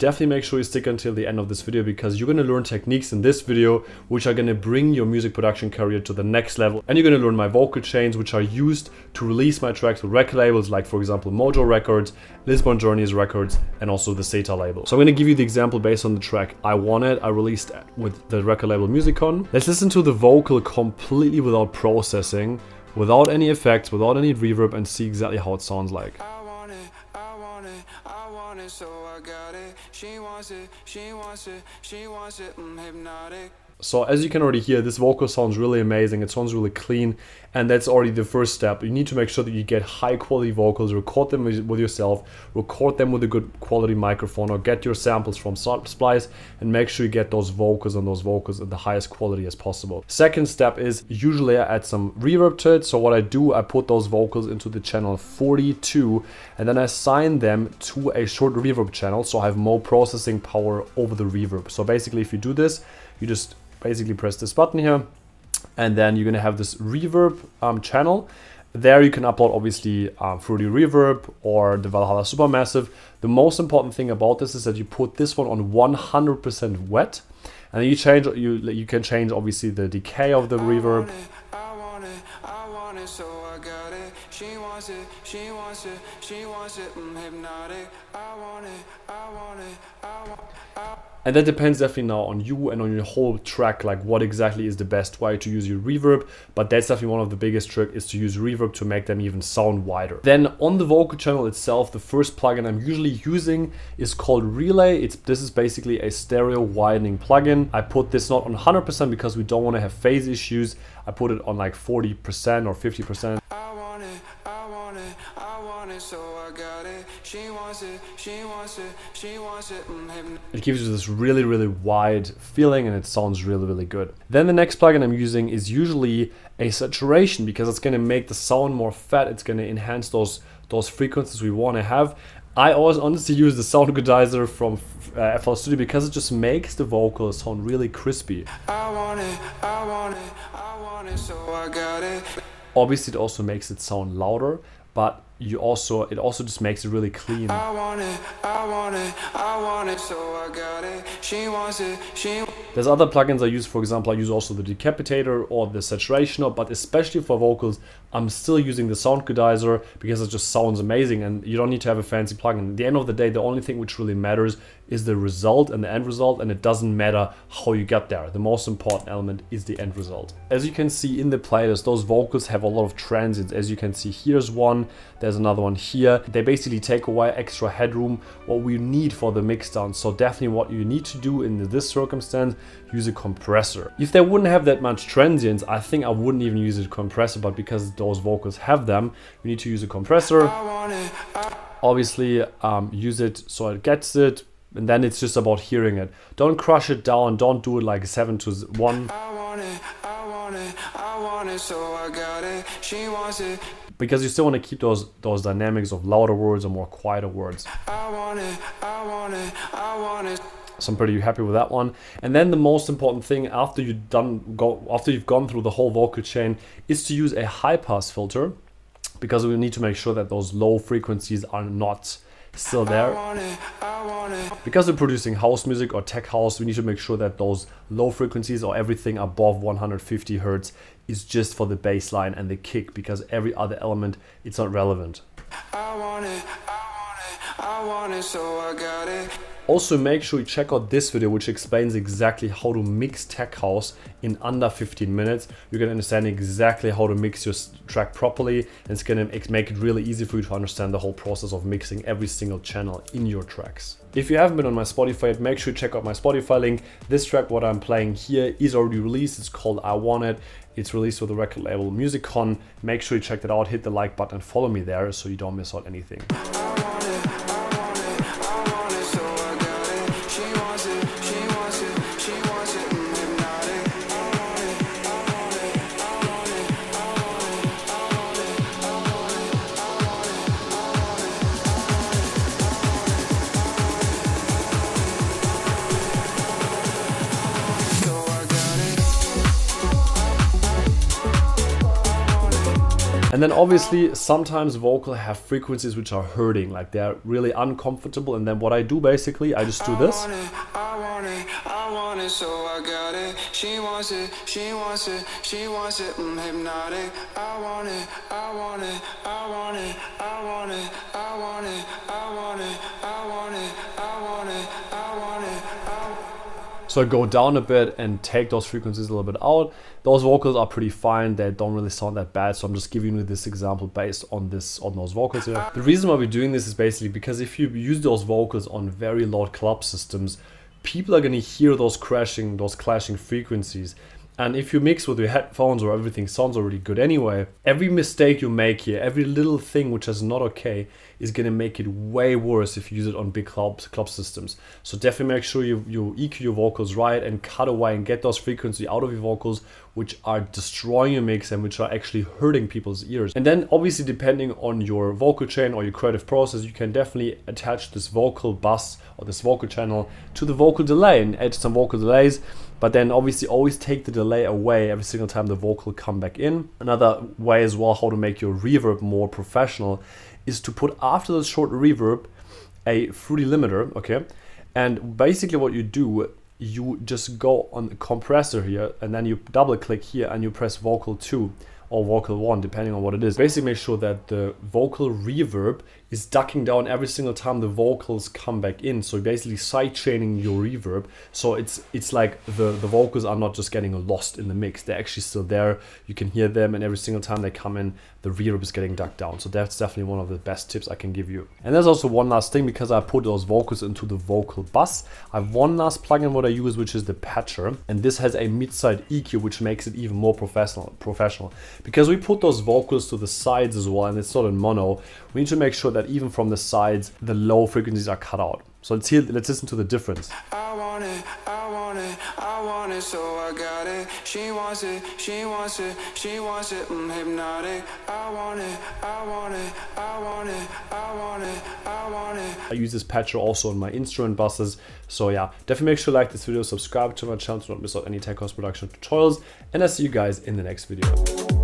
Definitely make sure you stick until the end of this video, because you're going to learn techniques in this video which are going to bring your music production career to the next level. And you're going to learn my vocal chains, which are used to release my tracks with record labels like, for example, Mojo Records, Lisbon Journeys Records, and also the Zeta label. So I'm going to give you the example based on the track I Want It I released with the record label Musicon. Let's listen to the vocal completely without processing, without any effects, without any reverb, and see exactly how it sounds like. So I got it. She wants it, she wants it, she wants it, hypnotic. So as you can already hear, this vocal sounds really amazing. It sounds really clean, and that's already the first step. You need to make sure that you get high quality vocals, record them with yourself, record them with a good quality microphone, or get your samples from Splice and make sure you get those vocals at the highest quality as possible. Second step is usually I add some reverb to it. So what I do, I put those vocals into the channel 42 and then I assign them to a short reverb channel, so I have more processing power over the reverb. So basically if you do this, you just basically press this button here, and then you're gonna have this reverb channel. There you can upload obviously Fruity Reverb or the Valhalla Supermassive. The most important thing about this is that you put this one on 100% wet, and then you can change obviously the decay of the reverb. I want it, so I got it. She wants it, she wants it, she wants it, hypnotic. I want it, I want it, I want it. And that depends definitely now on you and on your whole track, like what exactly is the best way to use your reverb. But that's definitely one of the biggest tricks, is to use reverb to make them even sound wider. Then on the vocal channel itself, the first plugin I'm usually using is called Relay. This is basically a stereo widening plugin. I put this not on 100% because we don't want to have phase issues. I put it on like 40% or 50%. I want it, I want it, I want it, so I got it. She wants it, she wants it, she wants it, It gives you this really, really wide feeling, and it sounds really, really good. Then the next plugin I'm using is usually a saturation, because it's going to make the sound more fat. It's going to enhance those frequencies we want to have. I always honestly use the sound equalizer from FL Studio because it just makes the vocals sound really crispy. I want it, I want it, I want it, so I got it. Obviously, it also makes it sound louder, but it also just makes it really clean. I want it, I want it, I want it, so I got it. She wants it, she. There's other plugins I use. For example, I use also the decapitator or the saturation knob, but especially for vocals, I'm still using the sound equalizer because it just sounds amazing, and you don't need to have a fancy plugin. At the end of the day, the only thing which really matters is the result and the end result, and it doesn't matter how you get there. The most important element is the end result. As you can see in the playlist, those vocals have a lot of transients. As you can see, here's one, there's another one here. They basically take away extra headroom, what we need for the mixdown. So definitely what you need to do in this circumstance, use a compressor. If they wouldn't have that much transients, I think I wouldn't even use a compressor, but because those vocals have them, you need to use a compressor. Obviously use it so it gets it, and then it's just about hearing it. Don't crush it down, don't do it like 7-1. I want it, I want it, I want it, so I got it. She wants it. Because you still want to keep those dynamics of louder words or more quieter words. I want it, I want it, I want it. So I'm pretty happy with that one. And then the most important thing after you've gone through the whole vocal chain is to use a high pass filter, because we need to make sure that those low frequencies are not still there. I want it. Because we're producing house music or tech house, we need to make sure that those low frequencies or everything above 150 Hertz is just for the bass line and the kick, because every other element, it's not relevant. I want it, I want it, I want it, so I got it. Also, make sure you check out this video, which explains exactly how to mix tech house in under 15 minutes. You're going to understand exactly how to mix your track properly, and it's going to make it really easy for you to understand the whole process of mixing every single channel in your tracks. If you haven't been on my Spotify yet, make sure you check out my Spotify link. This track, what I'm playing here, is already released. It's called I Want It. It's released with the record label Musicon. Make sure you check that out, hit the like button and follow me there so you don't miss out anything. And And then obviously sometimes vocals have frequencies which are hurting, like they're really uncomfortable. And then what I do basically, I just do this. I want it, so I got it. She wants it, she wants it, she wants it, hypnotic. I want it, I want it, I want it, I want it, I want it, I want it, I want it, I want it, I want it, I want it. So I go down a bit and take those frequencies a little bit out. Those vocals are pretty fine. They don't really sound that bad. So I'm just giving you this example based on those vocals here. The reason why we're doing this is basically because if you use those vocals on very loud club systems, people are going to hear those clashing frequencies. And if you mix with your headphones or everything sounds already good anyway, every mistake you make here, every little thing which is not okay, is going to make it way worse if you use it on big club systems. So definitely make sure you EQ your vocals right and cut away and get those frequencies out of your vocals which are destroying your mix and which are actually hurting people's ears. And then obviously depending on your vocal chain or your creative process, you can definitely attach this vocal bus or this vocal channel to the vocal delay and add some vocal delays. But then obviously always take the delay away every single time the vocal come back in. Another way as well how to make your reverb more professional is to put after the short reverb a fruity limiter, okay? And basically what you do, you just go on the compressor here and then you double click here and you press vocal 2 or vocal 1 depending on what it is. Basically make sure that the vocal reverb is ducking down every single time the vocals come back in. So basically side chaining your reverb. So it's like the vocals are not just getting lost in the mix. They're actually still there. You can hear them and every single time they come in, the reverb is getting ducked down. So that's definitely one of the best tips I can give you. And there's also one last thing, because I put those vocals into the vocal bus. I have one last plugin what I use, which is the patcher. And this has a mid-side EQ, which makes it even more professional. Because we put those vocals to the sides as well, and it's not in mono, we need to make sure that even from the sides, the low frequencies are cut out. So let's listen to the difference. I want it, I want it, I want it, so I got it. She wants it, she wants it, she wants it, hypnotic. I want it, I want it, I want it, I want it, I want it. I use this patcher also on my instrument buses. So yeah, definitely make sure you like this video, subscribe to my channel to not miss out any tech house production tutorials, and I'll see you guys in the next video.